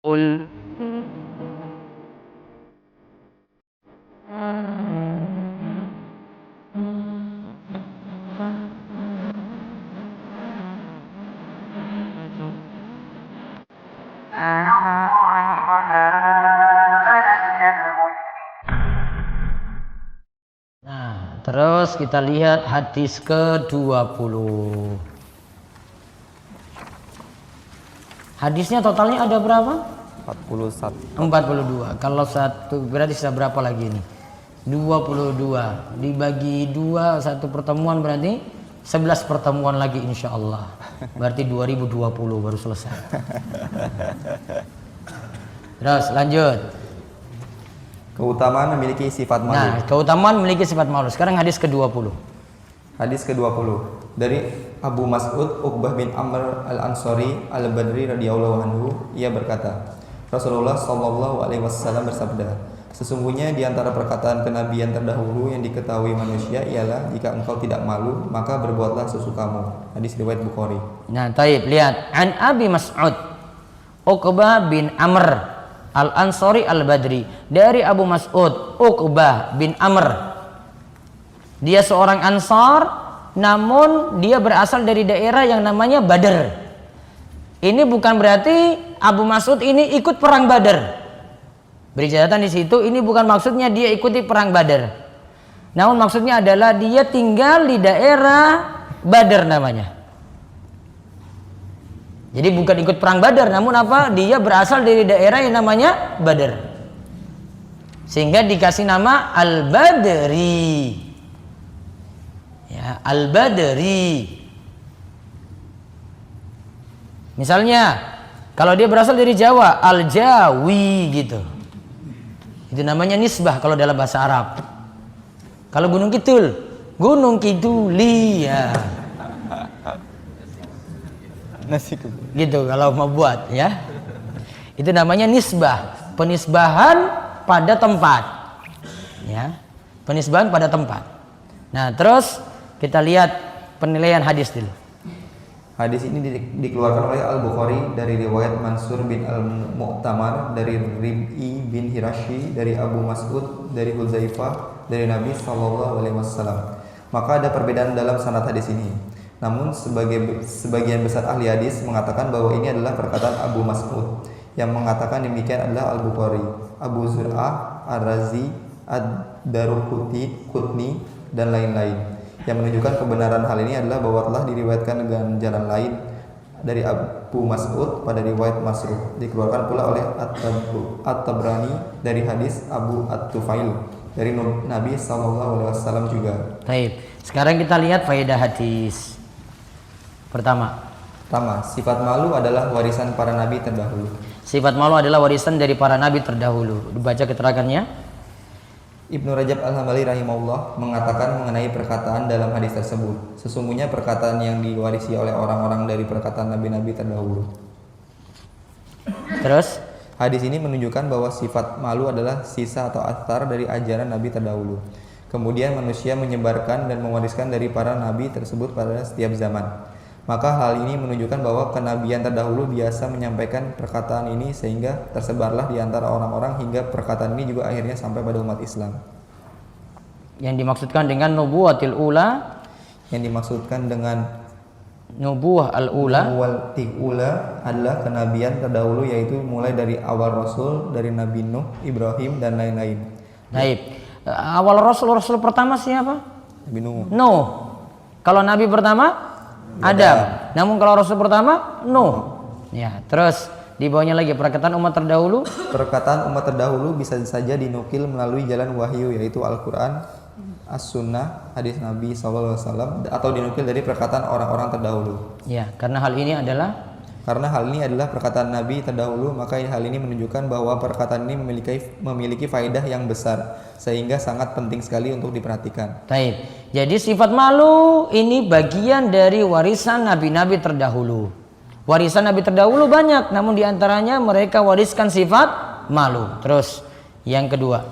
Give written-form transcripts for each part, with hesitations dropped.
قل Nah, terus kita lihat hadis ke-20. Hadisnya totalnya ada berapa? 41. 42. Kalau satu berarti sudah berapa lagi ini? 22. Dibagi 2 satu pertemuan berarti 11 pertemuan lagi insya Allah. Berarti 2020 baru selesai. Terus lanjut. Keutamaan memiliki sifat malu. Nah, keutamaan memiliki sifat malu. Sekarang hadis ke-20. Hadis ke-20 dari Abu Mas'ud Uqbah bin Amr al-Ansari al-Badri radhiyallahu anhu, ia berkata, Rasulullah shallallahu alaihi wasallam bersabda, sesungguhnya di antara perkataan kenabian terdahulu yang diketahui manusia ialah jika engkau tidak malu maka berbuatlah sesukamu. Hadis riwayat Bukhari. Nah, taib, lihat. An Abi Mas'ud Uqbah bin Amr al-Ansari al-Badri, dari Abu Mas'ud Uqbah bin Amr. Dia seorang Ansar, namun dia berasal dari daerah yang namanya Badr. Ini bukan berarti Abu Mas'ud ini ikut perang Badr. Beri catatan di situ, ini bukan maksudnya dia ikuti perang Badr. Namun maksudnya adalah dia tinggal di daerah Badr namanya. Jadi bukan ikut perang Badar, namun apa? Dia berasal dari daerah yang namanya Badar. Sehingga dikasih nama Al-Badri. Ya, Al-Badri. Misalnya, kalau dia berasal dari Jawa, Al-Jawi gitu. Itu namanya nisbah kalau dalam bahasa Arab. Kalau Gunung Kidul, Gunung Kiduli ya. Gitu kalau mau buat ya, itu namanya nisbah, penisbahan pada tempat ya, penisbahan pada tempat. Nah, terus kita lihat penilaian hadis dulu. Hadis ini dikeluarkan oleh Al-Bukhari dari riwayat Mansur bin Al-Mu'tamar, dari Rib'i bin Hirashi, dari Abu Mas'ud, dari Huzaifah, dari Nabi Sallallahu Alaihi Wasallam. Maka ada perbedaan dalam sanad hadis ini. Namun sebagian besar ahli hadis mengatakan bahwa ini adalah perkataan Abu Mas'ud. Yang mengatakan demikian adalah Al-Bukhari, Abu Zur'ah, Ar-Razi, Ad-Daruqutni dan lain-lain. Yang menunjukkan kebenaran hal ini adalah bahwa telah diriwayatkan dengan jalan lain dari Abu Mas'ud pada riwayat Masruh. Dikeluarkan pula oleh At-Tabrani dari hadis Abu At-Tufail dari Nabi SAW juga. Baik, sekarang kita lihat faedah hadis. Pertama, sifat malu adalah warisan para nabi terdahulu. Sifat malu adalah warisan dari para nabi terdahulu. Dibaca keterangannya. Ibnu Rajab Al-Hambali rahimahullah mengatakan mengenai perkataan dalam hadis tersebut, sesungguhnya perkataan yang diwarisi oleh orang-orang dari perkataan nabi-nabi terdahulu. Terus, hadis ini menunjukkan bahwa sifat malu adalah sisa atau athar dari ajaran nabi terdahulu. Kemudian manusia menyebarkan dan mewariskan dari para nabi tersebut pada setiap zaman. Maka hal ini menunjukkan bahwa kenabian terdahulu biasa menyampaikan perkataan ini sehingga tersebarlah di antara orang-orang hingga perkataan ini juga akhirnya sampai pada umat Islam. Yang dimaksudkan dengan nubuwatil ula, yang dimaksudkan dengan nubuwah al-ula, nubuwatil ula adalah kenabian terdahulu, yaitu mulai dari awal Rasul, dari Nabi Nuh, Ibrahim dan lain-lain. Baik. Awal Rasul pertama siapa? Nabi Nuh. Nuh. Kalau nabi pertama Adam. Namun kalau Rasul pertama Nuh. Ya, terus di bawahnya lagi perkataan umat terdahulu. Perkataan umat terdahulu bisa saja dinukil melalui jalan wahyu, yaitu Al-Quran, As-Sunnah, hadis Nabi SAW, atau dinukil dari perkataan orang-orang terdahulu. Ya, karena hal ini adalah perkataan Nabi terdahulu, maka hal ini menunjukkan bahwa perkataan ini memiliki faedah yang besar, sehingga sangat penting sekali untuk diperhatikan. Taib. Jadi sifat malu ini bagian dari warisan nabi-nabi terdahulu. Warisan nabi terdahulu banyak, namun diantaranya mereka wariskan sifat malu. Terus yang kedua,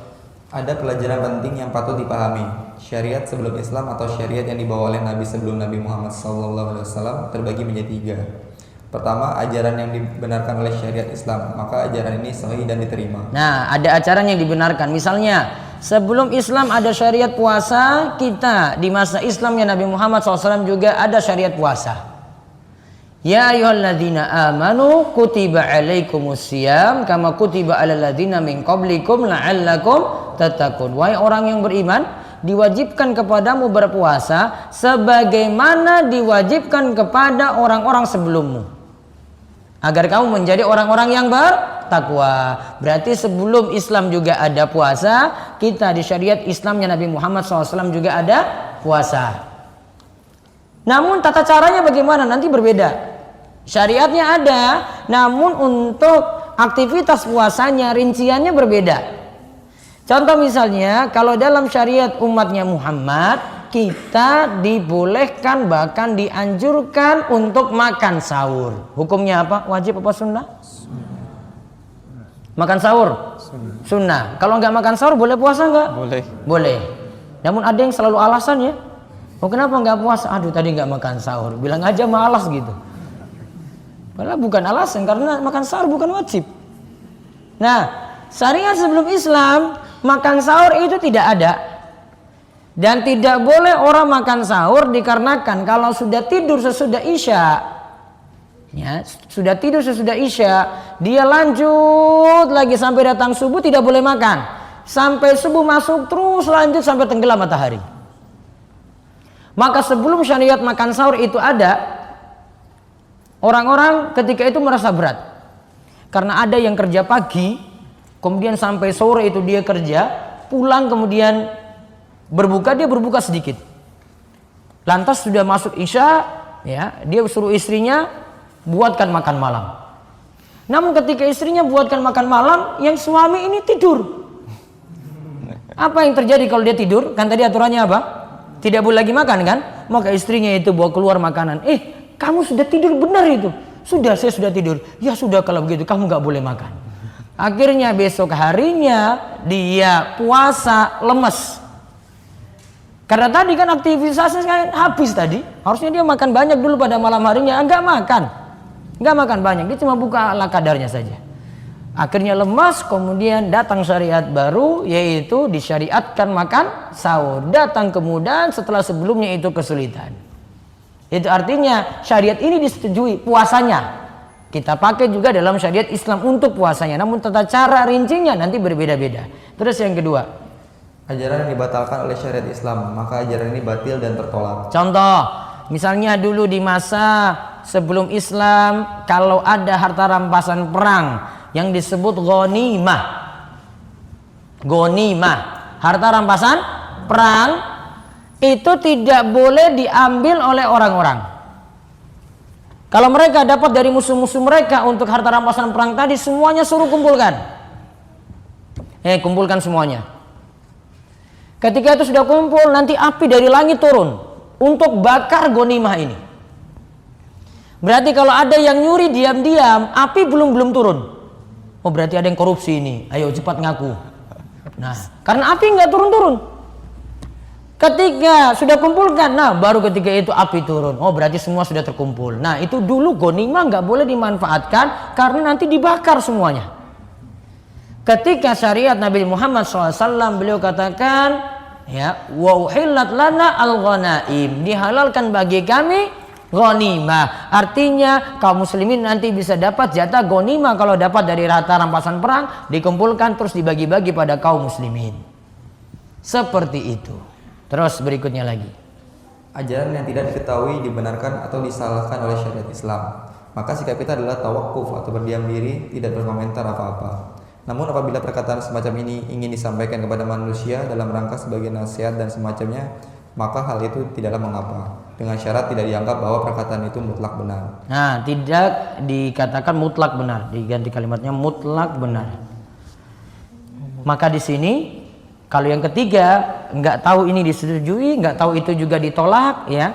ada pelajaran penting yang patut dipahami. Syariat sebelum Islam atau syariat yang dibawa oleh Nabi sebelum Nabi Muhammad SAW terbagi menjadi 3. Pertama, ajaran yang dibenarkan oleh syariat Islam, maka ajaran ini sahih dan diterima. Nah, ada ajaran yang dibenarkan. Misalnya, sebelum Islam ada syariat puasa, kita di masa Islamnya Nabi Muhammad SAW juga ada syariat puasa. Ya ayyuhalladzina amanu kutiba alaikumusiyam kama kutiba alal ladzina min qablikum la'allakum tattaqun. Wahai orang yang beriman, diwajibkan kepadamu berpuasa sebagaimana diwajibkan kepada orang-orang sebelummu, agar kamu menjadi orang-orang yang bertakwa. Berarti sebelum Islam juga ada puasa, kita di syariat Islamnya Nabi Muhammad SAW juga ada puasa. Namun tata caranya bagaimana? Nanti berbeda. Syariatnya ada, namun untuk aktivitas puasanya rinciannya berbeda. Contoh misalnya, kalau dalam syariat umatnya Muhammad, kita dibolehkan bahkan dianjurkan untuk makan sahur. Hukumnya apa? Wajib apa sunnah? Makan sahur? Sunnah. Kalau nggak makan sahur boleh puasa nggak? Boleh. Boleh. Namun ada yang selalu alasan ya. Oh kenapa nggak puasa? Aduh tadi nggak makan sahur. Bilang aja malas gitu. Padahal bukan alasan, karena makan sahur bukan wajib. Nah, syariat sebelum Islam makan sahur itu tidak ada. Dan tidak boleh orang makan sahur dikarenakan kalau sudah tidur sesudah Isya, ya, sudah tidur sesudah Isya, dia lanjut lagi sampai datang subuh tidak boleh makan. Sampai subuh masuk terus lanjut sampai tenggelam matahari. Maka sebelum syariat makan sahur itu ada, orang-orang ketika itu merasa berat. Karena ada yang kerja pagi, kemudian sampai sore itu dia kerja, pulang kemudian berbuka, dia berbuka sedikit. Lantas sudah masuk Isya, ya, dia suruh istrinya buatkan makan malam. Namun ketika istrinya buatkan makan malam, yang suami ini tidur. Apa yang terjadi kalau dia tidur? Kan tadi aturannya apa? Tidak boleh lagi makan kan? Maka istrinya itu bawa keluar makanan. Kamu sudah tidur benar itu. Sudah, saya sudah tidur. Ya sudah kalau begitu kamu nggak boleh makan. Akhirnya besok harinya dia puasa lemes. Karena tadi kan aktivitasnya habis tadi. Harusnya dia makan banyak dulu pada malam harinya. Enggak makan banyak. Dia cuma buka ala kadarnya saja. Akhirnya lemas, kemudian datang syariat baru, yaitu disyariatkan makan sahur. Datang kemudian setelah sebelumnya itu kesulitan. Itu artinya syariat ini disetujui puasanya. Kita pakai juga dalam syariat Islam untuk puasanya. Namun tata cara rincinya nanti berbeda-beda. Terus yang kedua, ajaran yang dibatalkan oleh syariat Islam, maka ajaran ini batil dan tertolak. contoh, misalnya dulu di masa sebelum Islam, kalau ada harta rampasan perang yang disebut ghanimah. Ghanimah, harta rampasan perang itu tidak boleh diambil oleh orang-orang. Kalau mereka dapat dari musuh-musuh mereka untuk harta rampasan perang tadi, semuanya suruh kumpulkan. Kumpulkan semuanya. Ketika itu sudah kumpul, nanti api dari langit turun untuk bakar ghanimah ini. Berarti kalau ada yang nyuri diam-diam, api belum turun. Oh berarti ada yang korupsi ini. Ayo cepat ngaku. Nah, karena api nggak turun-turun. Ketika sudah kumpulkan, nah baru ketika itu api turun. Oh berarti semua sudah terkumpul. Nah itu dulu ghanimah nggak boleh dimanfaatkan karena nanti dibakar semuanya. Ketika syariat Nabi Muhammad SAW, beliau katakan, ya, wa uhillat lana al-ghanaim, dihalalkan bagi kami ghanimah. Artinya kaum muslimin nanti bisa dapat jatah ghanimah kalau dapat dari harta rampasan perang, dikumpulkan terus dibagi-bagi pada kaum muslimin. Seperti itu. Terus berikutnya lagi, ajaran yang tidak diketahui, dibenarkan atau disalahkan oleh syariat Islam, maka sikap kita adalah tawakuf atau berdiam diri, tidak berkomentar apa-apa. Namun apabila perkataan semacam ini ingin disampaikan kepada manusia dalam rangka sebagai nasihat dan semacamnya, maka hal itu tidaklah mengapa, dengan syarat tidak dianggap bahwa perkataan itu mutlak benar. Nah, tidak dikatakan mutlak benar, diganti kalimatnya mutlak benar. Maka di sini kalau yang ketiga nggak tahu ini disetujui, nggak tahu itu juga ditolak, ya,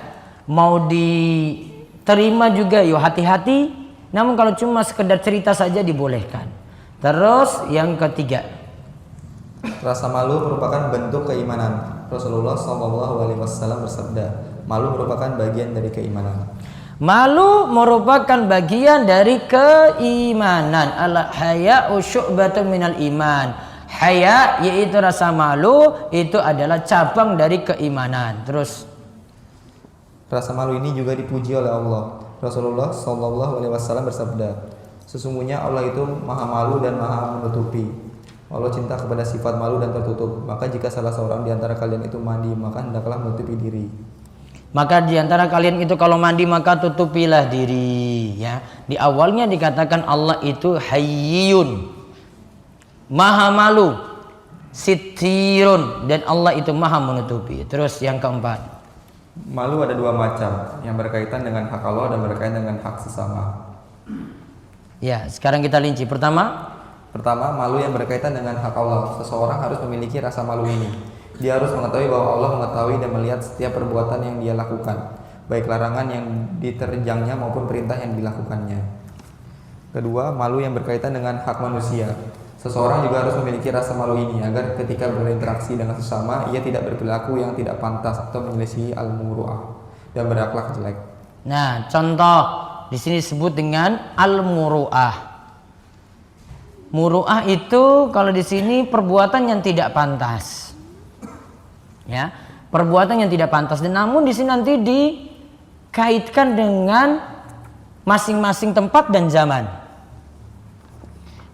mau diterima juga, yo hati-hati. Namun kalau cuma sekedar cerita saja dibolehkan. Terus yang ketiga, rasa malu merupakan bentuk keimanan. Rasulullah SAW bersabda, malu merupakan bagian dari keimanan. Malu merupakan bagian dari keimanan. Al-haya'u syu'batun minal iman. Haya yaitu rasa malu, itu adalah cabang dari keimanan. Terus Rasa malu ini juga dipuji oleh Allah. Rasulullah Shallallahu Alaihi Wasallam bersabda, sesungguhnya Allah itu maha malu dan maha menutupi. Allah cinta kepada sifat malu dan tertutup. Maka jika salah seorang di antara kalian itu mandi, maka hendaklah menutupi diri. Maka di antara kalian itu kalau mandi maka tutupilah diri. Ya, di awalnya dikatakan Allah itu hayyun, maha malu, sitirun, dan Allah itu maha menutupi. Terus yang keempat, malu ada dua macam, yang berkaitan dengan hak Allah dan berkaitan dengan hak sesama. Ya, sekarang kita rinci. Pertama, malu yang berkaitan dengan hak Allah. Seseorang harus memiliki rasa malu ini. Dia harus mengetahui bahwa Allah mengetahui dan melihat setiap perbuatan yang dia lakukan, baik larangan yang diterjangnya maupun perintah yang dilakukannya. Kedua, malu yang berkaitan dengan hak manusia. Seseorang juga harus memiliki rasa malu ini agar ketika berinteraksi dengan sesama, ia tidak berperilaku yang tidak pantas atau menyelisihi al-muru'ah dan berakhlak jelek. Nah, contoh di sini disebut dengan al-muru'ah. Muru'ah itu kalau di sini perbuatan yang tidak pantas. Ya, perbuatan yang tidak pantas. Dan namun di sini nanti dikaitkan dengan masing-masing tempat dan zaman.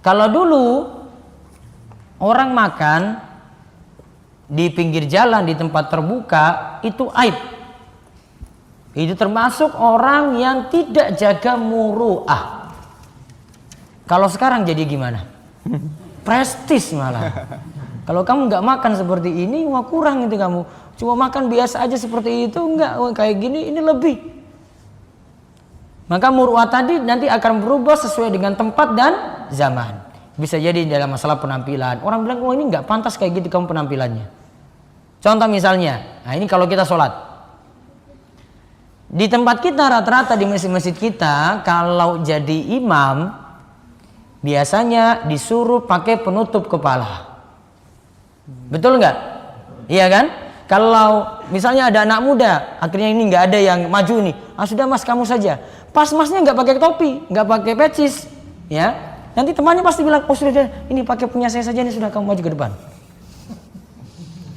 Kalau dulu orang makan di pinggir jalan, di tempat terbuka, itu aib. Itu termasuk orang yang tidak jaga muru'ah. Kalau sekarang jadi gimana? Prestis malah. Kalau kamu nggak makan seperti ini, wah kurang itu kamu. Cuma makan biasa aja seperti itu, enggak, kayak gini, ini lebih. Maka muru'ah tadi nanti akan berubah sesuai dengan tempat dan zaman. Bisa jadi dalam masalah penampilan. Orang bilang, oh ini nggak pantas kayak gitu kamu penampilannya. Contoh misalnya, nah ini kalau kita sholat. Di tempat kita rata-rata di masjid-masjid kita, kalau jadi imam, biasanya disuruh pakai penutup kepala. Betul nggak? Iya kan? Kalau misalnya ada anak muda, akhirnya ini nggak ada yang maju nih. Ah sudah mas, kamu saja. Pas masnya nggak pakai topi, nggak pakai pecis, ya. Nanti temannya pasti bilang, oh sudah, ini pakai punya saya saja, ini sudah kamu maju ke depan.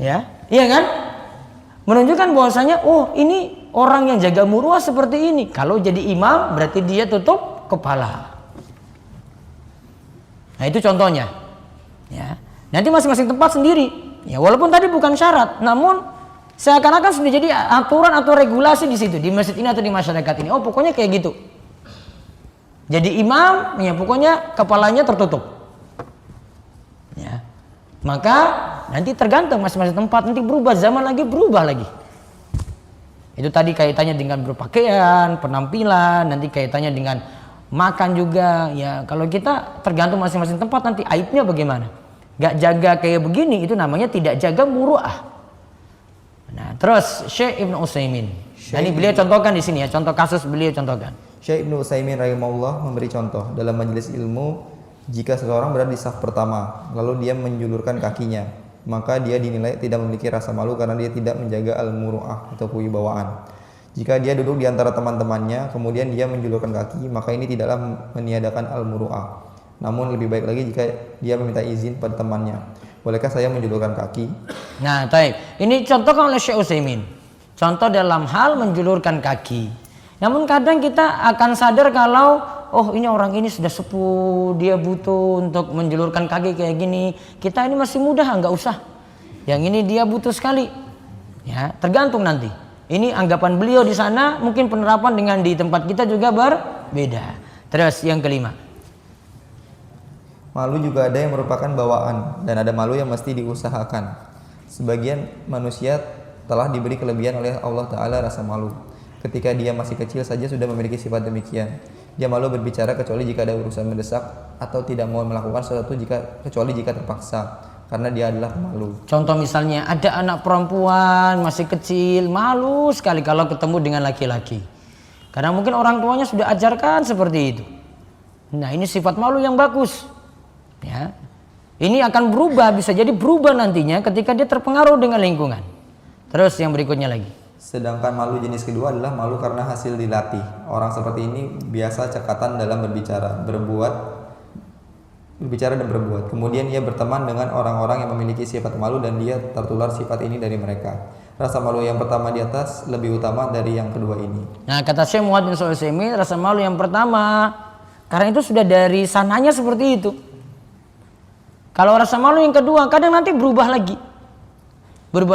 Ya, iya kan? Menunjukkan bahwasanya, oh ini orang yang jaga muruah seperti ini. Kalau jadi imam berarti dia tutup kepala. Nah itu contohnya. Ya. Nanti masing-masing tempat sendiri. Ya walaupun tadi bukan syarat, namun seakan-akan sudah jadi aturan atau regulasi di situ, di masjid ini atau di masyarakat ini. Oh pokoknya kayak gitu. Jadi imam, ya pokoknya kepalanya tertutup. Ya. Maka nanti tergantung masing-masing tempat, nanti berubah, zaman lagi berubah lagi. Itu tadi kaitannya dengan berpakaian, penampilan, nanti kaitannya dengan makan juga. Ya kalau kita tergantung masing-masing tempat, nanti aibnya bagaimana? Gak jaga kayak begini, itu namanya tidak jaga muru'ah. Nah terus Syekh Ibnu Utsaimin. Nah, ini beliau contohkan di sini ya, contoh kasus beliau contohkan. Syekh Ibnu Utsaimin rahimahullah memberi contoh dalam majelis ilmu, jika seseorang berada di saf pertama lalu dia menjulurkan kakinya, maka dia dinilai tidak memiliki rasa malu karena dia tidak menjaga al-muru'ah atau kewibawaan. Jika dia duduk di antara teman-temannya kemudian dia menjulurkan kaki, maka ini tidaklah meniadakan al-muru'ah. Namun lebih baik lagi jika dia meminta izin pada temannya. Bolehkah saya menjulurkan kaki? Nah, baik. Ini contohkan oleh Syekh Utsaimin. Contoh dalam hal menjulurkan kaki. Namun kadang kita akan sadar kalau oh ini orang ini sudah sepuh, dia butuh untuk menjulurkan kaki kayak gini. Kita ini masih muda, nggak usah. Yang ini dia butuh sekali. Ya, tergantung nanti. Ini anggapan beliau di sana, mungkin penerapan dengan di tempat kita juga berbeda. Terus yang kelima. Malu juga ada yang merupakan bawaan dan ada malu yang mesti diusahakan. Sebagian manusia telah diberi kelebihan oleh Allah Ta'ala rasa malu. Ketika dia masih kecil saja sudah memiliki sifat demikian. Dia malu berbicara kecuali jika ada urusan mendesak atau tidak mau melakukan sesuatu kecuali jika terpaksa karena dia adalah pemalu. Contoh misalnya ada anak perempuan masih kecil, malu sekali kalau ketemu dengan laki-laki. Karena mungkin orang tuanya sudah ajarkan seperti itu. Nah, ini sifat malu yang bagus. Ya, ini akan berubah, bisa jadi berubah nantinya ketika dia terpengaruh dengan lingkungan. Terus yang berikutnya lagi. Sedangkan malu jenis kedua adalah malu karena hasil dilatih. Orang seperti ini biasa cekatan dalam berbicara dan berbuat. Kemudian ia berteman dengan orang-orang yang memiliki sifat malu dan dia tertular sifat ini dari mereka. Rasa malu yang pertama di atas lebih utama dari yang kedua ini. Nah, kata Syekh Muhammad bin Shalih Al-Utsaimin, rasa malu yang pertama karena itu sudah dari sananya seperti itu. Kalau rasa malu yang kedua kadang nanti berubah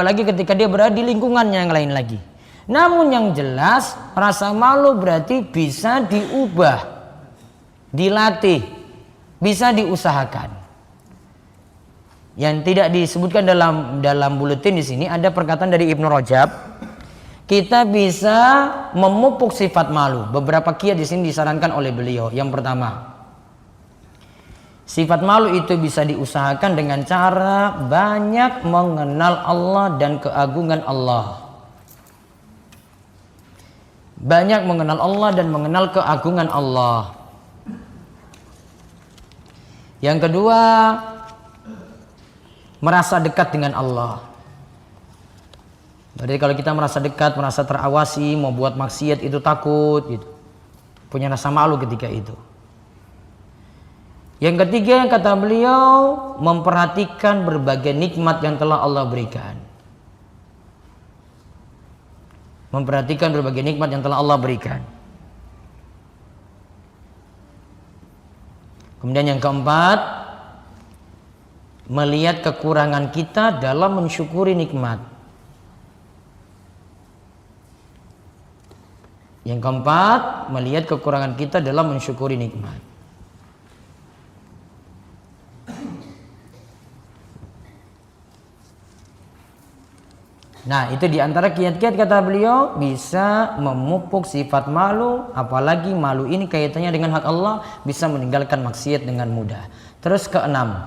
lagi ketika dia berada di lingkungan yang lain lagi. Namun yang jelas rasa malu berarti bisa diubah, dilatih, bisa diusahakan. Yang tidak disebutkan dalam buletin di sini ada perkataan dari Ibnu Rajab. Kita bisa memupuk sifat malu. Beberapa kiat di sini disarankan oleh beliau. Yang pertama, sifat malu itu bisa diusahakan dengan cara banyak mengenal Allah dan keagungan Allah. Banyak mengenal Allah dan mengenal keagungan Allah. Yang kedua, merasa dekat dengan Allah. Berarti kalau kita merasa dekat, merasa terawasi, mau buat maksiat itu takut gitu. Punya rasa malu ketika itu. Yang ketiga, kata beliau, memperhatikan berbagai nikmat yang telah Allah berikan. Memperhatikan berbagai nikmat yang telah Allah berikan. Kemudian yang keempat, melihat kekurangan kita dalam mensyukuri nikmat. Yang keempat, melihat kekurangan kita dalam mensyukuri nikmat. Nah, itu diantara kiat-kiat kata beliau bisa memupuk sifat malu, apalagi malu ini kaitannya dengan hak Allah, bisa meninggalkan maksiat dengan mudah. Terus keenam,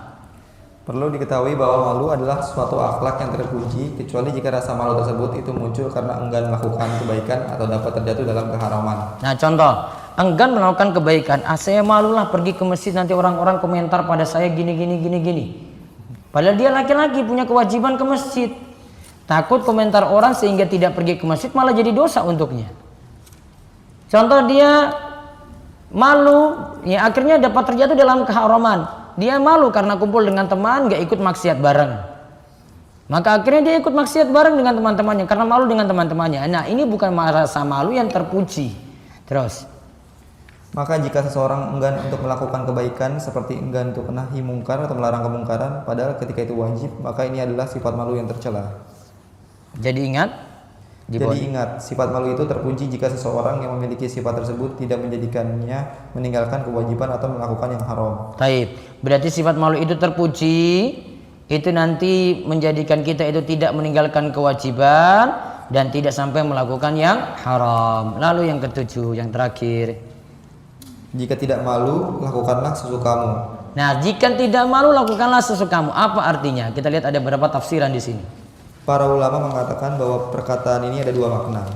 perlu diketahui bahwa malu adalah suatu akhlak yang terpuji, kecuali jika rasa malu tersebut itu muncul karena enggan melakukan kebaikan atau dapat terjatuh dalam keharaman. Nah, contoh, enggan melakukan kebaikan, saya malulah pergi ke masjid, nanti orang-orang komentar pada saya gini. Padahal dia laki-laki punya kewajiban ke masjid. Takut komentar orang sehingga tidak pergi ke masjid, malah jadi dosa untuknya. Contoh, dia malu, ya akhirnya dapat terjatuh dalam keharaman. Dia malu karena kumpul dengan teman, gak ikut maksiat bareng. Maka akhirnya dia ikut maksiat bareng dengan teman-temannya karena malu dengan teman-temannya. Nah, ini bukan rasa malu yang terpuji. Terus, maka jika seseorang enggan untuk melakukan kebaikan seperti enggan untuk nahi mungkar atau melarang kemungkaran, padahal ketika itu wajib, maka ini adalah sifat malu yang tercela. Jadi ingat, sifat malu itu terpuji jika seseorang yang memiliki sifat tersebut tidak menjadikannya meninggalkan kewajiban atau melakukan yang haram. Taib. Berarti sifat malu itu terpuji, itu nanti menjadikan kita itu tidak meninggalkan kewajiban dan tidak sampai melakukan yang haram. Lalu yang ketujuh, yang terakhir, jika tidak malu, lakukanlah sesukamu. Nah, jika tidak malu, lakukanlah sesukamu. Apa artinya? Kita lihat ada beberapa tafsiran di sini. Para ulama mengatakan bahwa perkataan ini ada dua makna.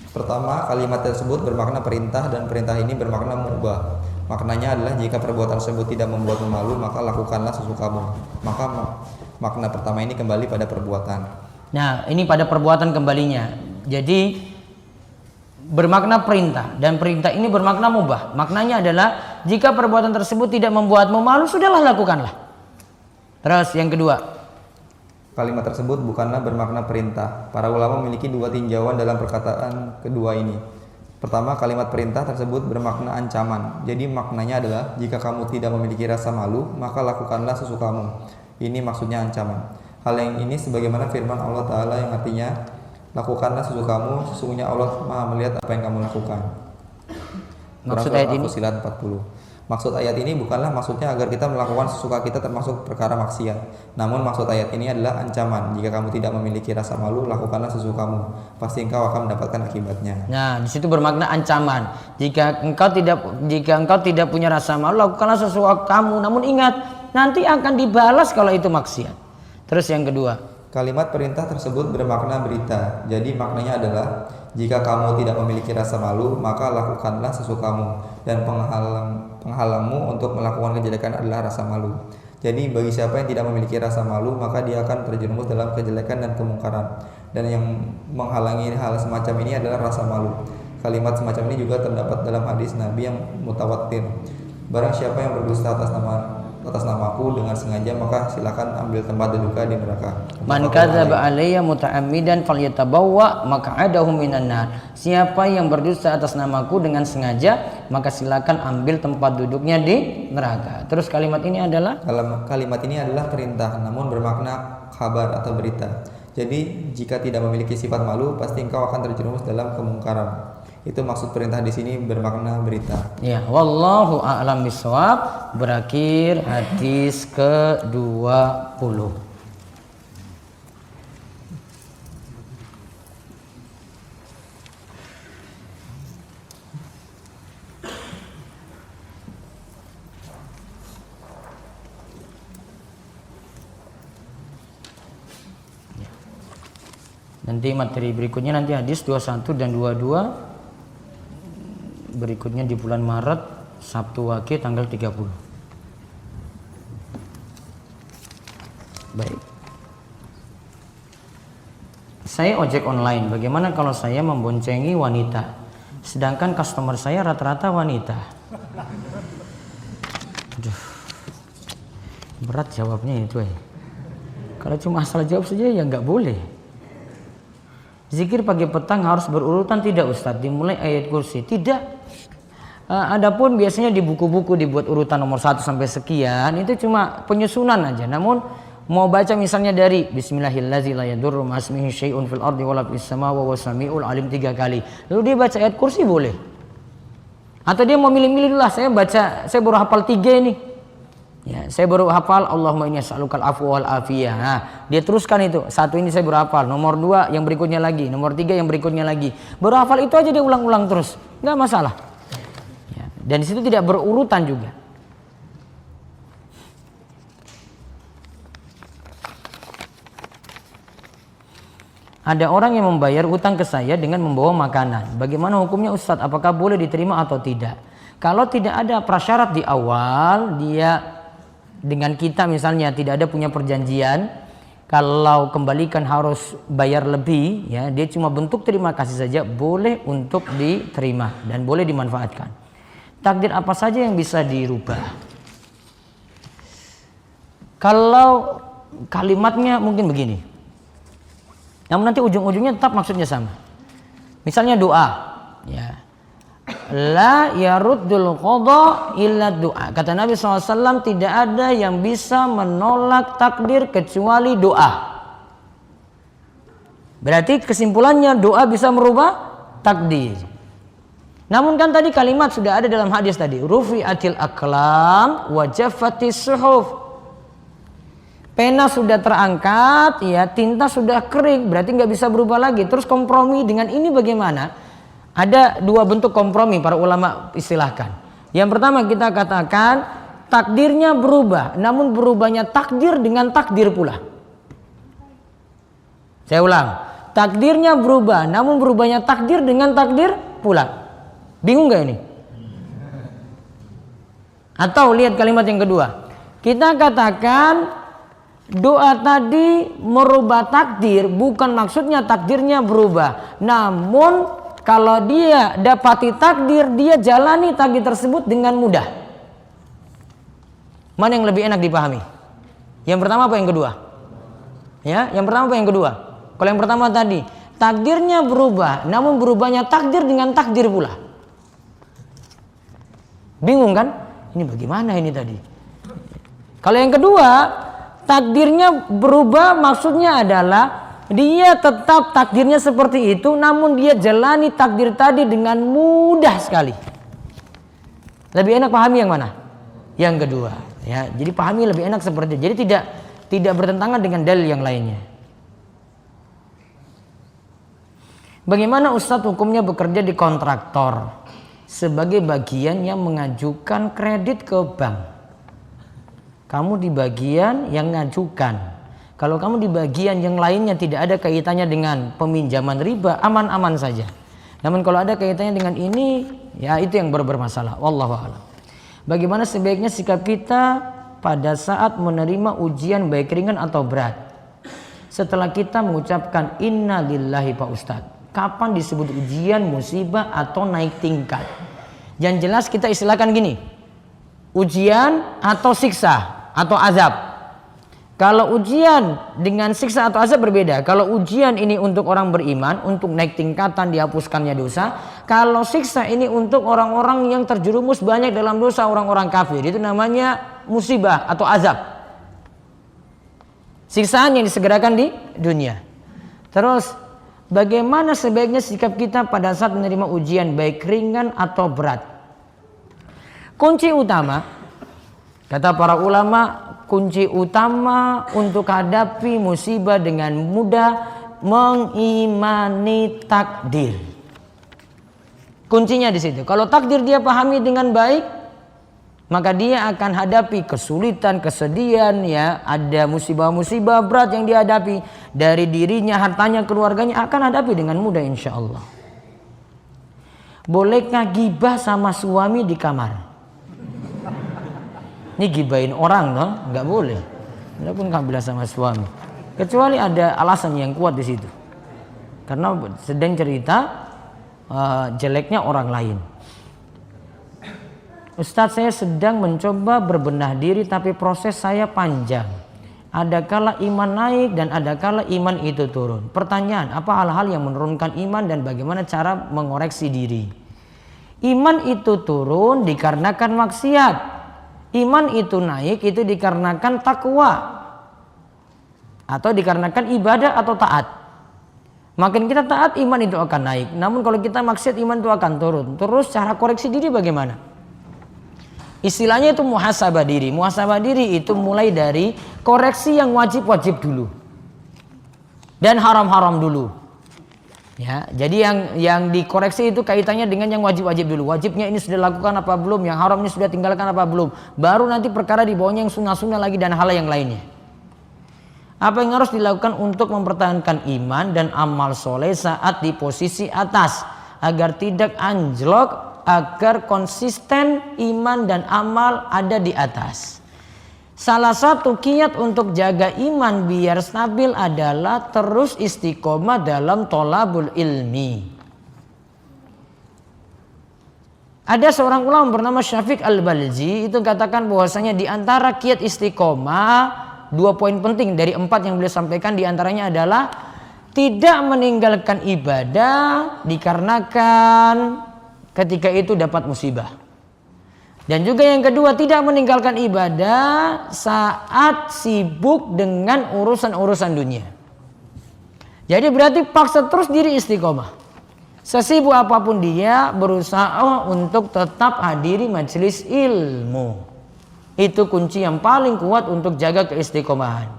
Pertama, kalimat tersebut bermakna perintah dan perintah ini bermakna mubah. Maknanya adalah jika perbuatan tersebut tidak membuatmu malu, maka lakukanlah sesukamu. Maka makna pertama ini kembali pada perbuatan. Nah, ini pada perbuatan kembalinya. Jadi bermakna perintah dan perintah ini bermakna mubah. Maknanya adalah jika perbuatan tersebut tidak membuatmu malu, sudahlah lakukanlah. Terus yang kedua, kalimat tersebut bukanlah bermakna perintah. Para ulama memiliki dua tinjauan dalam perkataan kedua ini. Pertama, kalimat perintah tersebut bermakna ancaman. Jadi maknanya adalah jika kamu tidak memiliki rasa malu, maka lakukanlah sesukamu. Ini maksudnya ancaman. Hal yang ini sebagaimana firman Allah Ta'ala yang artinya lakukanlah sesukamu, sesungguhnya Allah Maha melihat apa yang kamu lakukan. Maksud ayat ini Fussilat 40. Maksud ayat ini bukanlah maksudnya agar kita melakukan sesuka kita termasuk perkara maksiat. Namun maksud ayat ini adalah ancaman. Jika kamu tidak memiliki rasa malu, lakukanlah sesukamu. Pasti engkau akan mendapatkan akibatnya. Nah, di situ bermakna ancaman. Jika engkau tidak punya rasa malu, lakukanlah sesuka kamu. Namun ingat, nanti akan dibalas kalau itu maksiat. Terus yang kedua, kalimat perintah tersebut bermakna berita. Jadi maknanya adalah jika kamu tidak memiliki rasa malu, maka lakukanlah sesukamu, dan penghalangmu untuk melakukan kejelekan adalah rasa malu. Jadi bagi siapa yang tidak memiliki rasa malu, maka dia akan terjerumus dalam kejelekan dan kemungkaran. Dan yang menghalangi hal semacam ini adalah rasa malu. Kalimat semacam ini juga terdapat dalam hadis Nabi yang mutawatir. Barang siapa yang berdusta atas namaku dengan sengaja, maka silakan ambil tempat duduknya di neraka. Man kadzaba alayya muta'ammidan falyatabawwa maq'adahu minan nar. Siapa yang berdusta atas namaku dengan sengaja, maka silakan ambil tempat duduknya di neraka. Terus kalimat ini adalah perintah, namun bermakna kabar atau berita. Jadi jika tidak memiliki sifat malu, pasti engkau akan terjerumus dalam kemungkaran. Itu maksud perintah di sini bermakna berita. Ya, wallahu a'lam bishawab. Berakhir hadis ke-20. Nanti materi berikutnya nanti hadis 21 dan 22. Berikutnya di bulan Maret, Sabtu Wage tanggal 30. Baik. Saya ojek online. Bagaimana kalau saya memboncengi wanita, sedangkan customer saya rata-rata wanita? Aduh, berat jawabnya itu. Kalau cuma asal jawab saja ya nggak boleh. Zikir pagi petang harus berurutan tidak Ustadz? Dimulai ayat kursi? Tidak. Adapun biasanya di buku-buku dibuat urutan nomor 1 sampai sekian, itu cuma penyusunan aja. Namun mau baca misalnya dari Bismillahirrahmanirrahim la yadurru ma'asmihi syai'un fil ardi wala fis samaa'i wa samiul alim 3 kali. Lalu dia baca ayat kursi boleh. Atau dia mau milih-milih dulu lah, saya baru hafal 3 ini. Ya, saya baru hafal Allahumma inni as'alukal afwa wal afiyah. Nah, dia teruskan itu. 1 ini saya baru hafal, nomor 2 yang berikutnya lagi, nomor 3 yang berikutnya lagi. Baru hafal itu aja dia ulang-ulang terus. Enggak masalah. Ya, dan di situ tidak berurutan juga. Ada orang yang membayar utang ke saya dengan membawa makanan. Bagaimana hukumnya Ustadz? Apakah boleh diterima atau tidak? Kalau tidak ada prasyarat di awal, dia dengan kita misalnya tidak ada punya perjanjian, kalau kembalikan harus bayar lebih, ya dia cuma bentuk terima kasih saja, boleh untuk diterima dan boleh dimanfaatkan. Takdir apa saja yang bisa dirubah? Kalau kalimatnya mungkin begini, namun nanti ujung-ujungnya tetap maksudnya sama. Misalnya doa, ya. La yaruddul qada illa doa. Kata Nabi SAW, tidak ada yang bisa menolak takdir kecuali doa. Berarti kesimpulannya doa bisa merubah takdir. Namun kan tadi kalimat sudah ada dalam hadis tadi, rufi'atil aqlam wa jaffatis suhuf. Pena sudah terangkat, ya tinta sudah kering, berarti nggak bisa berubah lagi. Terus kompromi dengan ini bagaimana? Ada 2 bentuk kompromi para ulama istilahkan. Yang pertama kita katakan takdirnya berubah, namun berubahnya takdir dengan takdir pula. Saya ulang, takdirnya berubah, namun berubahnya takdir dengan takdir pula. Bingung gak ini? Atau lihat kalimat yang kedua. Kita katakan doa tadi merubah takdir, bukan maksudnya takdirnya berubah, namun kalau dia dapati takdir, dia jalani takdir tersebut dengan mudah. Mana yang lebih enak dipahami? Yang pertama apa yang kedua? Ya, yang pertama apa yang kedua? Kalau yang pertama tadi, takdirnya berubah, namun berubahnya takdir dengan takdir pula. Bingung kan? Ini bagaimana ini tadi? Kalau yang kedua, takdirnya berubah maksudnya adalah dia tetap takdirnya seperti itu, namun dia jalani takdir tadi dengan mudah sekali. Lebih enak pahami yang mana? Yang kedua, ya. Jadi pahami lebih enak seperti itu. Jadi tidak bertentangan dengan dalil yang lainnya. Bagaimana Ustadz hukumnya bekerja di kontraktor sebagai bagian yang mengajukan kredit ke bank? Kamu di bagian yang mengajukan. Kalau kamu di bagian yang lainnya tidak ada kaitannya dengan peminjaman riba, aman-aman saja. Namun kalau ada kaitannya dengan ini, ya itu yang bermasalah. Wallahu a'lam. Bagaimana sebaiknya sikap kita pada saat menerima ujian baik ringan atau berat? Setelah kita mengucapkan inna lillahi Pak Ustadz. Kapan disebut ujian, musibah atau naik tingkat? Yang jelas kita istilahkan gini. Ujian atau siksa atau azab. Kalau ujian dengan siksa atau azab berbeda. Kalau ujian ini untuk orang beriman, untuk naik tingkatan dihapuskannya dosa. Kalau siksa ini untuk orang-orang yang terjerumus banyak dalam dosa, orang-orang kafir. Itu namanya musibah atau azab. Siksaan yang disegerakan di dunia. Terus bagaimana sebaiknya sikap kita pada saat menerima ujian baik ringan atau berat? Kunci utama, kata para ulama, kunci utama untuk hadapi musibah dengan mudah mengimani takdir. Kuncinya di situ. Kalau takdir dia pahami dengan baik, maka dia akan hadapi kesulitan, kesedihan, ya, ada musibah-musibah berat yang dihadapi dari dirinya, hartanya, keluarganya akan hadapi dengan mudah insya Allah. Bolehkah gibah sama suami di kamar? Ini gibahin orang dong, nggak boleh. Walaupun nggak bilang sama suami, kecuali ada alasan yang kuat di situ. Karena sedang cerita jeleknya orang lain. Ustadz, saya sedang mencoba berbenah diri tapi proses saya panjang. Adakala iman naik dan adakala iman itu turun. Pertanyaan, apa hal-hal yang menurunkan iman dan bagaimana cara mengoreksi diri? Iman itu turun dikarenakan maksiat. Iman itu naik itu dikarenakan takwa atau dikarenakan ibadah atau taat. Makin kita taat, iman itu akan naik. Namun kalau kita maksiat, iman itu akan turun. Terus cara koreksi diri bagaimana? Istilahnya itu muhasabah diri. Muhasabah diri itu mulai dari koreksi yang wajib-wajib dulu dan haram-haram dulu. Ya, jadi yang dikoreksi itu kaitannya dengan yang wajib-wajib dulu. Wajibnya ini sudah lakukan apa belum? Yang haramnya sudah tinggalkan apa belum? Baru nanti perkara di bawahnya yang sunnah-sunnah lagi dan hal yang lainnya. Apa yang harus dilakukan untuk mempertahankan iman dan amal soleh saat di posisi atas agar tidak anjlok, agar konsisten iman dan amal ada di atas? Salah satu kiat untuk jaga iman biar stabil adalah terus istiqomah dalam tholabul ilmi. Ada seorang ulama bernama Syafiq Al-Balji itu katakan bahwasanya di antara kiat istiqomah, 2 poin penting dari 4 yang beliau sampaikan, di antaranya adalah tidak meninggalkan ibadah dikarenakan ketika itu dapat musibah. Dan juga yang kedua, tidak meninggalkan ibadah saat sibuk dengan urusan-urusan dunia. Jadi berarti paksa terus diri istiqomah. Sesibuk apapun dia berusaha untuk tetap hadiri majelis ilmu. Itu kunci yang paling kuat untuk jaga keistiqomahan.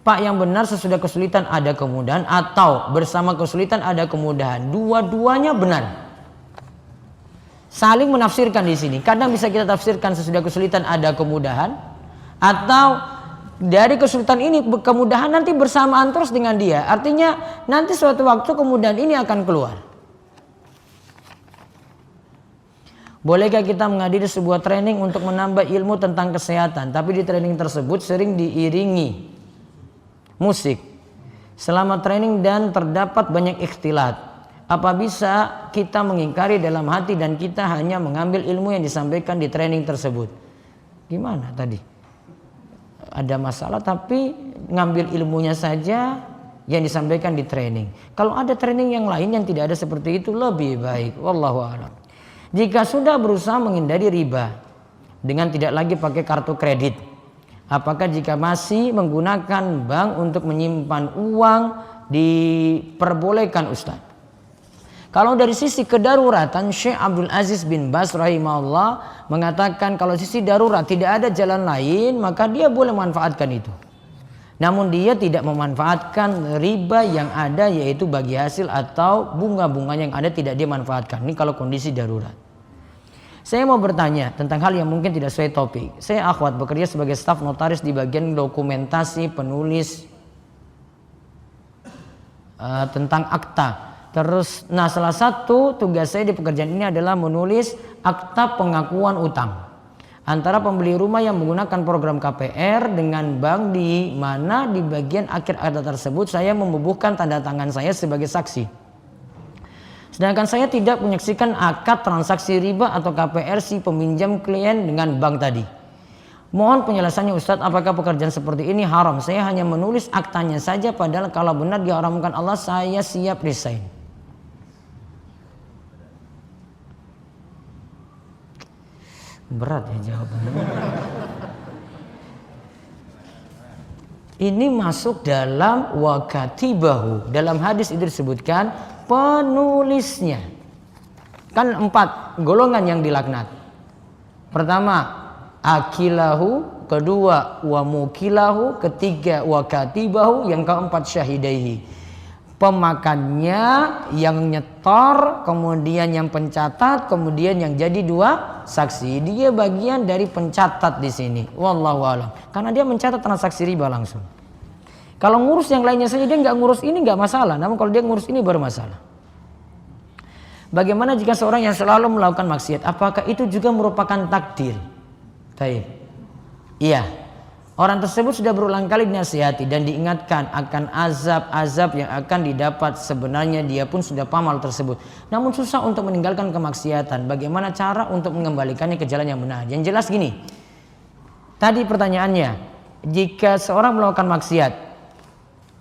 Pak, yang benar sesudah kesulitan ada kemudahan atau bersama kesulitan ada kemudahan? Dua-duanya benar. Saling menafsirkan di sini. Kadang bisa kita tafsirkan sesudah kesulitan ada kemudahan, atau dari kesulitan ini kemudahan nanti bersamaan terus dengan dia. Artinya nanti suatu waktu kemudahan ini akan keluar. Bolehkah kita menghadiri sebuah training untuk menambah ilmu tentang kesehatan, tapi di training tersebut sering diiringi musik selama training dan terdapat banyak ikhtilat? Apa bisa kita mengingkari dalam hati dan kita hanya mengambil ilmu yang disampaikan di training tersebut? Gimana tadi? Ada masalah tapi ngambil ilmunya saja yang disampaikan di training. Kalau ada training yang lain yang tidak ada seperti itu lebih baik. Wallahu a'lam. Jika sudah berusaha menghindari riba dengan tidak lagi pakai kartu kredit, apakah jika masih menggunakan bank untuk menyimpan uang diperbolehkan, Ustaz? Kalau dari sisi kedaruratan, Syekh Abdul Aziz bin Baz rahimahullah mengatakan kalau sisi darurat tidak ada jalan lain, maka dia boleh memanfaatkan itu. Namun dia tidak memanfaatkan riba yang ada, yaitu bagi hasil atau bunga-bunga yang ada tidak dia manfaatkan. Ini kalau kondisi darurat. Saya mau bertanya tentang hal yang mungkin tidak sesuai topik. Saya akhwat bekerja sebagai staf notaris di bagian dokumentasi penulis tentang akta. Terus, nah salah satu tugas saya di pekerjaan ini adalah menulis akta pengakuan utang. antara pembeli rumah yang menggunakan program KPR dengan bank, di mana di bagian akhir akta tersebut saya membubuhkan tanda tangan saya sebagai saksi. Sedangkan saya tidak menyaksikan akad transaksi riba atau KPR si peminjam klien dengan bank tadi. Mohon penjelasannya Ustadz, apakah pekerjaan seperti ini haram? Saya hanya menulis aktanya saja, padahal kalau benar diharamkan Allah saya siap resign. Berat ya jawabannya. Ini masuk dalam wakatibahu. Dalam hadis itu disebutkan penulisnya. Kan 4 golongan yang dilaknat. Pertama, akilahu. Kedua, wa mukilahu. Ketiga, wakatibahu. Yang keempat, syahidaihi. Pemakannya, yang nyetor, kemudian yang pencatat, kemudian yang jadi 2 saksi. Dia bagian dari pencatat di sini. Wallahu a'lam. Karena dia mencatat transaksi riba langsung. Kalau ngurus yang lainnya saja dia nggak ngurus ini nggak masalah. Namun kalau dia ngurus ini baru masalah. Bagaimana jika seorang yang selalu melakukan maksiat? Apakah itu juga merupakan takdir? Baik. Iya. Orang tersebut sudah berulang kali dinasihati dan diingatkan akan azab-azab yang akan didapat. Sebenarnya dia pun sudah paham hal tersebut. Namun susah untuk meninggalkan kemaksiatan. Bagaimana cara untuk mengembalikannya ke jalan yang benar? Yang jelas gini. Tadi pertanyaannya, jika seorang melakukan maksiat,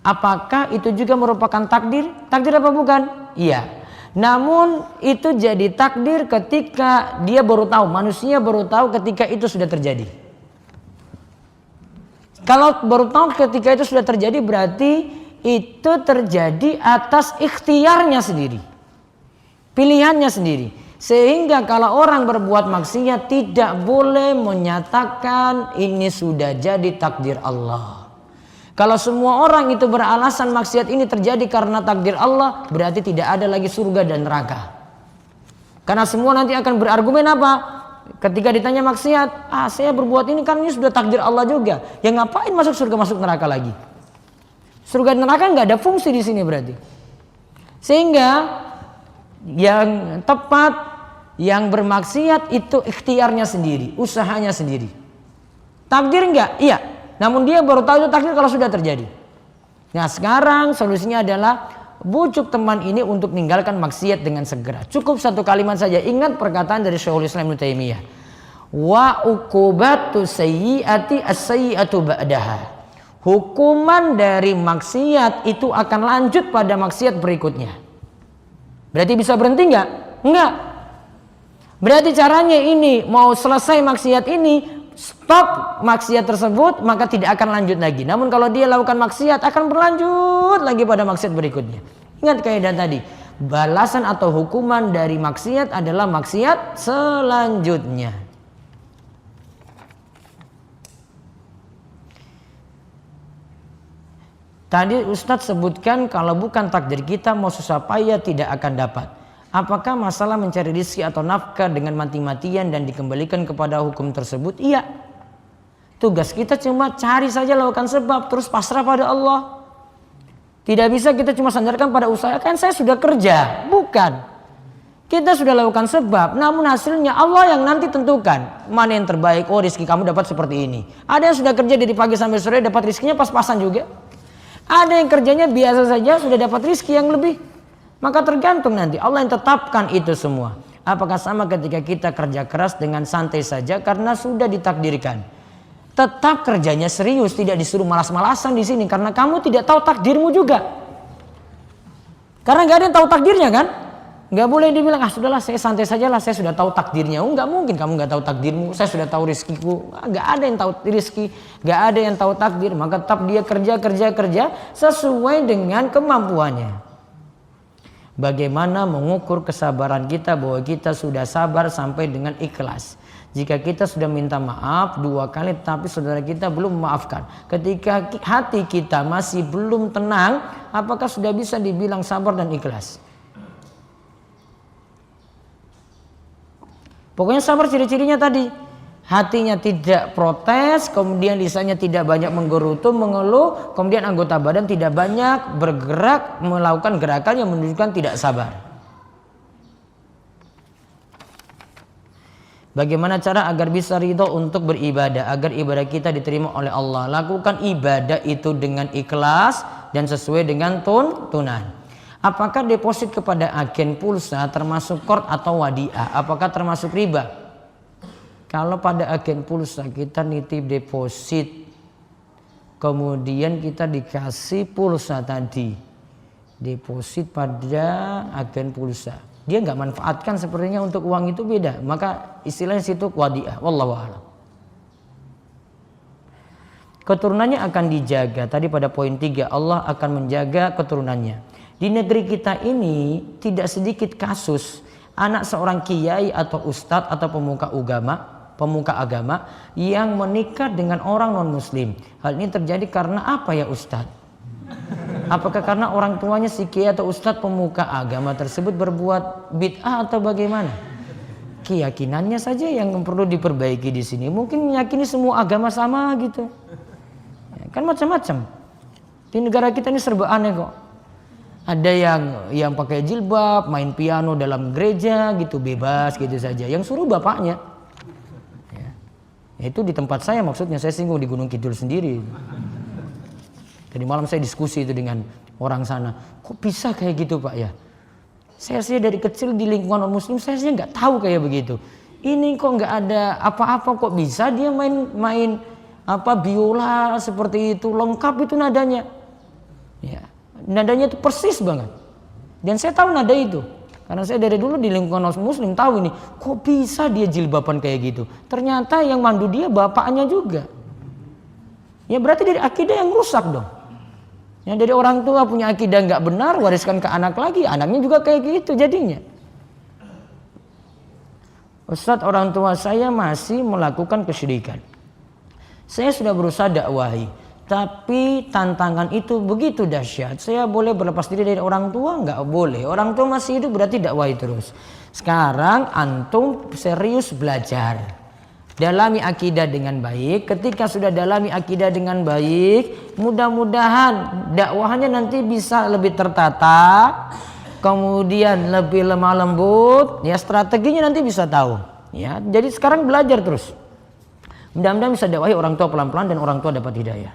apakah itu juga merupakan takdir? Takdir apa bukan? Iya. Namun itu jadi takdir ketika dia baru tahu, manusia baru tahu ketika itu sudah terjadi. Kalau baru tahu ketika itu sudah terjadi, berarti itu terjadi atas ikhtiarnya sendiri, pilihannya sendiri. Sehingga kalau orang berbuat maksiat tidak boleh menyatakan ini sudah jadi takdir Allah. Kalau semua orang itu beralasan maksiat ini terjadi karena takdir Allah, berarti tidak ada lagi surga dan neraka. Karena semua nanti akan berargumen apa? Ketika ditanya maksiat, saya berbuat ini kan ini sudah takdir Allah juga. Ya ngapain masuk surga masuk neraka lagi? Surga dan neraka nggak ada fungsi di sini berarti. Sehingga yang tepat, yang bermaksiat itu ikhtiarnya sendiri, usahanya sendiri. Takdir enggak? Iya. Namun dia baru tahu itu takdir kalau sudah terjadi. Nah sekarang solusinya adalah bujuk teman ini untuk meninggalkan maksiat dengan segera. Cukup 1 kalimat saja. Ingat perkataan dari Syekhul Islam Ibnu Taimiyah. Wa uqubatu sayyiati as-sayyiatu ba'daha. Hukuman dari maksiat itu akan lanjut pada maksiat berikutnya. Berarti bisa berhenti enggak? Enggak. Berarti caranya ini mau selesai maksiat ini, stop maksiat tersebut, maka tidak akan lanjut lagi. Namun kalau dia lakukan maksiat akan berlanjut lagi pada maksiat berikutnya. Ingat kaidah tadi, balasan atau hukuman dari maksiat adalah maksiat selanjutnya. Tadi Ustadz sebutkan kalau bukan takdir kita mau susah payah tidak akan dapat. Apakah masalah mencari rezeki atau nafkah dengan mati-matian dan dikembalikan kepada hukum tersebut? Iya. Tugas kita cuma cari saja, lakukan sebab, terus pasrah pada Allah. Tidak bisa kita cuma sandarkan pada usaha, kan saya sudah kerja. Bukan. Kita sudah lakukan sebab, namun hasilnya Allah yang nanti tentukan. Mana yang terbaik, oh rezeki kamu dapat seperti ini. Ada yang sudah kerja dari pagi sampai sore dapat rezekinya pas-pasan juga. Ada yang kerjanya biasa saja sudah dapat rezeki yang lebih. Maka tergantung nanti Allah yang tetapkan itu semua. Apakah sama ketika kita kerja keras dengan santai saja karena sudah ditakdirkan. Tetap kerjanya serius, tidak disuruh malas-malasan di sini karena kamu tidak tahu takdirmu juga. Karena nggak ada yang tahu takdirnya kan? Nggak boleh dibilang sudahlah saya santai sajalah, saya sudah tahu takdirnya. Oh nggak mungkin kamu nggak tahu takdirmu. Saya sudah tahu rezekiku. Nggak ada yang tahu rezeki, nggak ada yang tahu takdir. Maka tetap dia kerja sesuai dengan kemampuannya. Bagaimana mengukur kesabaran kita bahwa kita sudah sabar sampai dengan ikhlas? Jika kita sudah minta maaf 2 kali tapi saudara kita belum memaafkan. Ketika hati kita masih belum tenang, apakah sudah bisa dibilang sabar dan ikhlas? Pokoknya sabar ciri-cirinya tadi. Hatinya tidak protes, kemudian lisannya tidak banyak menggerutu, mengeluh, kemudian anggota badan tidak banyak bergerak, melakukan gerakan yang menunjukkan tidak sabar. Bagaimana cara agar bisa ridho untuk beribadah, agar ibadah kita diterima oleh Allah? Lakukan ibadah itu dengan ikhlas dan sesuai dengan tuntunan. Apakah deposit kepada agen pulsa termasuk qard atau wadiah? Apakah termasuk riba? Kalau pada agen pulsa kita nitip deposit, kemudian kita dikasih pulsa tadi, deposit pada agen pulsa, dia nggak manfaatkan sepertinya untuk uang itu, beda, maka istilahnya situ wadiah. Wallahu a'lam. Keturunannya akan dijaga. Tadi pada poin 3, Allah akan menjaga keturunannya. Di negeri kita ini tidak sedikit kasus anak seorang kiai atau ustadz atau pemuka agama yang menikah dengan orang non muslim. Hal ini terjadi karena apa ya ustadz? Apakah karena orang tuanya si kiai atau ustadz pemuka agama tersebut berbuat bid'ah atau bagaimana? Keyakinannya saja yang perlu diperbaiki di sini. Mungkin meyakini semua agama sama gitu. Ya, kan macam-macam. Di negara kita ini serba aneh kok. Ada yang pakai jilbab, main piano dalam gereja gitu, bebas gitu saja. Yang suruh bapaknya. Ya. Itu di tempat saya, maksudnya saya singgung di Gunung Kidul sendiri. Tadi malam saya diskusi itu dengan orang sana. Kok bisa kayak gitu Pak ya? Saya dari kecil di lingkungan non muslim, saya nggak tahu kayak begitu. Ini kok nggak ada apa-apa, kok bisa dia main biola seperti itu, lengkap itu nadanya. Ya, nadanya itu persis banget. Dan saya tahu nada itu. Karena saya dari dulu di lingkungan non muslim tahu ini. Kok bisa dia jilbaban kayak gitu? Ternyata yang mandu dia bapaknya juga. Ya berarti dari akidah yang rusak dong. Ya, dari orang tua punya akidah nggak benar, wariskan ke anak lagi, anaknya juga kayak gitu jadinya. Ustadz, orang tua saya masih melakukan kesyirikan. Saya sudah berusaha dakwahi, tapi tantangan itu begitu dahsyat. Saya boleh berlepas diri dari orang tua? Nggak boleh. Orang tua masih hidup berarti dakwahi terus. Sekarang antum serius belajar. Dalami akidah dengan baik. Ketika sudah dalami akidah dengan baik, mudah-mudahan dakwahnya nanti bisa lebih tertata, kemudian lebih lemah lembut, ya strateginya nanti bisa tahu. Ya, jadi sekarang belajar terus. Mudah-mudahan bisa dakwahi orang tua pelan-pelan dan orang tua dapat hidayah.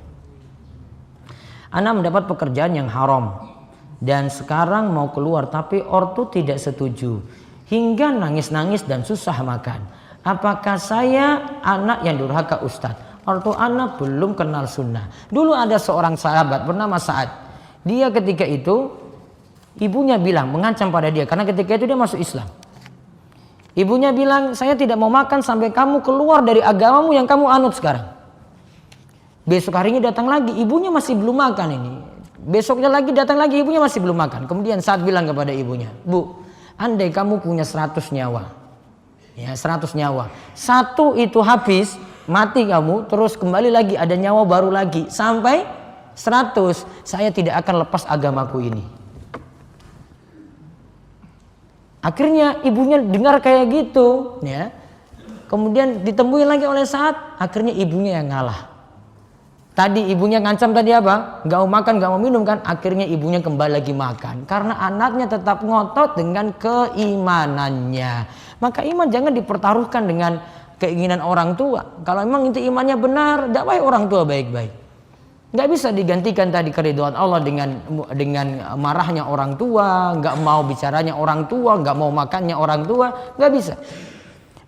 Ana mendapat pekerjaan yang haram dan sekarang mau keluar tapi ortu tidak setuju hingga nangis-nangis dan susah makan. Apakah saya anak yang durhaka Ustadz? Ortu anak belum kenal sunnah. Dulu ada seorang sahabat bernama Sa'ad. Dia ketika itu ibunya bilang, mengancam pada dia karena ketika itu dia masuk Islam. Ibunya bilang, saya tidak mau makan sampai kamu keluar dari agamamu yang kamu anut sekarang. Besok harinya datang lagi, ibunya masih belum makan ini. Besoknya lagi datang lagi, ibunya masih belum makan. Kemudian Sa'ad bilang kepada ibunya, Bu, andai kamu punya 100 nyawa, ya 100 nyawa, satu itu habis, mati kamu, terus kembali lagi ada nyawa baru lagi sampai 100, saya tidak akan lepas agamaku ini. Akhirnya ibunya dengar kayak gitu, ya. Kemudian ditemui lagi oleh Sa'ad, akhirnya ibunya yang ngalah. Tadi ibunya ngancam tadi apa? Gak mau makan, gak mau minum kan? Akhirnya ibunya kembali lagi makan karena anaknya tetap ngotot dengan keimanannya. Maka iman jangan dipertaruhkan dengan keinginan orang tua. Kalau memang itu imannya benar, dakwahi orang tua baik-baik. Nggak bisa digantikan tadi keridhaan Allah dengan marahnya orang tua, nggak mau bicaranya orang tua, nggak mau makannya orang tua, nggak bisa.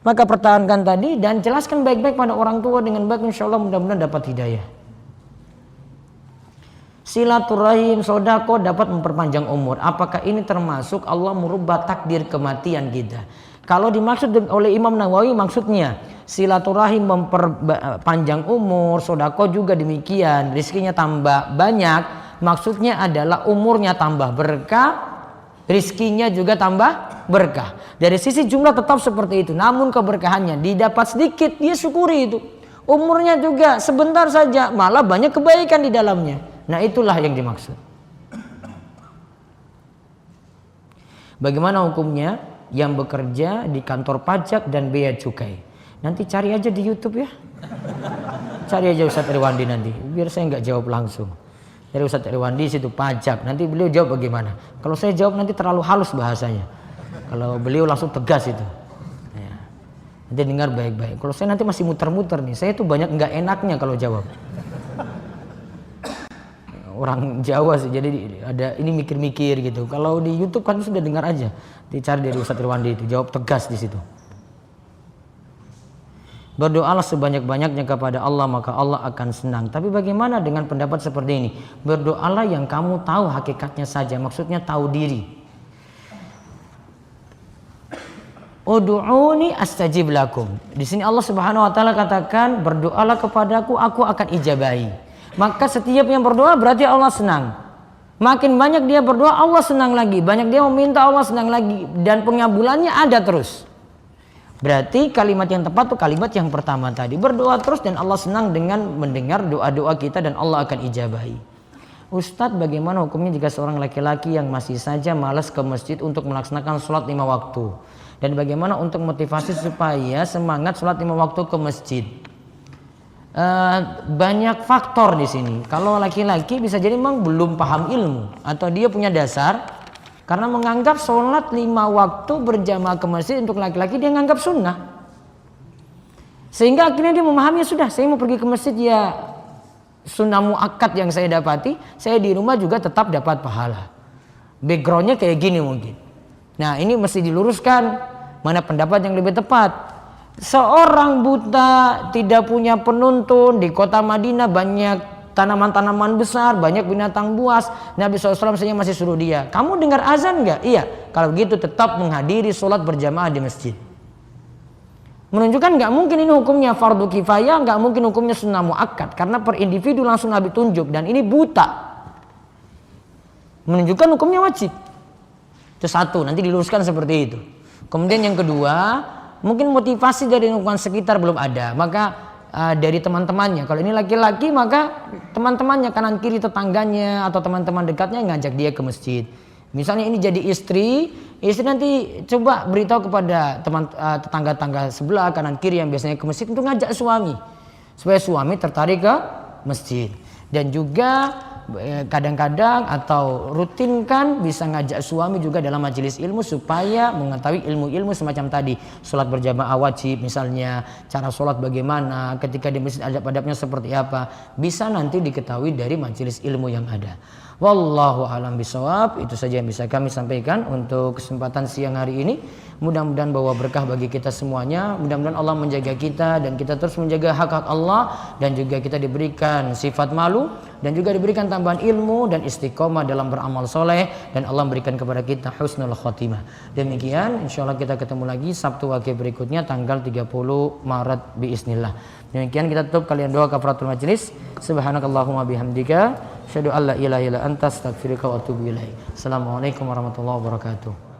Maka pertahankan tadi dan jelaskan baik-baik pada orang tua dengan baik, insya Allah mudah-mudahan dapat hidayah. Silaturahim, sodako dapat memperpanjang umur. Apakah ini termasuk Allah merubah takdir kematian kita? Kalau dimaksud oleh Imam Nawawi maksudnya silaturahim memperpanjang umur, sodako juga demikian, rizkinya tambah banyak. Maksudnya adalah umurnya tambah berkah, rizkinya juga tambah berkah. Dari sisi jumlah tetap seperti itu, namun keberkahannya didapat sedikit, dia syukuri itu. Umurnya juga sebentar saja, malah banyak kebaikan di dalamnya. Nah itulah yang dimaksud. Bagaimana hukumnya yang bekerja di kantor pajak dan bea cukai? Nanti cari aja di YouTube ya. Cari aja Ustadz Irwandi nanti, biar saya nggak jawab langsung. Dari Ustadz Irwandi situ pajak, nanti beliau jawab bagaimana. Kalau saya jawab nanti terlalu halus bahasanya. Kalau beliau langsung tegas itu. Ya. Nanti dengar baik-baik. Kalau saya nanti masih muter-muter nih, saya tuh banyak nggak enaknya kalau jawab. Orang Jawa sih, jadi ada ini mikir-mikir gitu. Kalau di YouTube kan sudah dengar aja, dicari dari Ustadz Irwandi itu, jawab tegas di situ. Berdoalah sebanyak-banyaknya kepada Allah maka Allah akan senang. Tapi bagaimana dengan pendapat seperti ini? Berdoalah yang kamu tahu hakikatnya saja, maksudnya tahu diri. Ud'uni astajib lakum. Di sini Allah Subhanahu wa taala katakan, berdoalah kepadaku, aku akan ijabahi. Maka setiap yang berdoa berarti Allah senang. Makin banyak dia berdoa, Allah senang lagi. Banyak dia meminta, Allah senang lagi. Dan pengabulannya ada terus. Berarti kalimat yang tepat itu kalimat yang pertama tadi. Berdoa terus dan Allah senang dengan mendengar doa-doa kita dan Allah akan ijabahi. Ustadz, bagaimana hukumnya jika seorang laki-laki yang masih saja malas ke masjid untuk melaksanakan sholat 5 waktu? Dan bagaimana untuk motivasi supaya semangat sholat 5 waktu ke masjid? Banyak faktor di sini. Kalau laki-laki bisa jadi memang belum paham ilmu atau dia punya dasar karena menganggap sholat 5 waktu berjamaah ke masjid untuk laki-laki dia menganggap sunnah. Sehingga akhirnya dia memahami, sudah saya mau pergi ke masjid ya sunnah muakkad yang saya dapati, saya di rumah juga tetap dapat pahala. Backgroundnya kayak gini mungkin. Nah ini mesti diluruskan. Mana pendapat yang lebih tepat? Seorang buta tidak punya penuntun, di kota Madinah banyak tanaman-tanaman besar, banyak binatang buas. Nabi SAW saja masih suruh dia, kamu dengar azan nggak? Iya. Kalau begitu tetap menghadiri sholat berjamaah di masjid. Menunjukkan nggak mungkin ini hukumnya fardu kifayah, nggak mungkin hukumnya sunnah muakkad, karena per individu langsung Nabi tunjuk dan ini buta. Menunjukkan hukumnya wajib. Itu satu, nanti diluruskan seperti itu. Kemudian yang kedua, mungkin motivasi dari lingkungan sekitar belum ada, maka dari teman-temannya. Kalau ini laki-laki maka teman-temannya, kanan kiri tetangganya atau teman-teman dekatnya ngajak dia ke masjid. Misalnya ini jadi istri nanti coba beritahu kepada teman tetangga-tetangga sebelah kanan kiri yang biasanya ke masjid untuk ngajak suami supaya suami tertarik ke masjid. Dan juga kadang-kadang atau rutinkan bisa ngajak suami juga dalam majelis ilmu supaya mengetahui ilmu-ilmu semacam tadi, sholat berjamaah wajib misalnya, cara sholat bagaimana, ketika di masjid adab-adabnya seperti apa, bisa nanti diketahui dari majelis ilmu yang ada. Wallahu alam bisawab. Itu saja yang bisa kami sampaikan untuk kesempatan siang hari ini. Mudah-mudahan bawa berkah bagi kita semuanya. Mudah-mudahan Allah menjaga kita dan kita terus menjaga hak-hak Allah, dan juga kita diberikan sifat malu dan juga diberikan tambahan ilmu dan istiqomah dalam beramal soleh, dan Allah memberikan kepada kita husnul khotimah. Demikian, insyaallah kita ketemu lagi Sabtu Wage berikutnya tanggal 30 Maret biiznillah. Demikian kita tutup kalian doa kafaratul majlis. Subhanakallahumma bihamdika asyhadu an la ilaha illa anta astaghfiruka wa atubu ilaik. Assalamualaikum warahmatullahi wabarakatuh.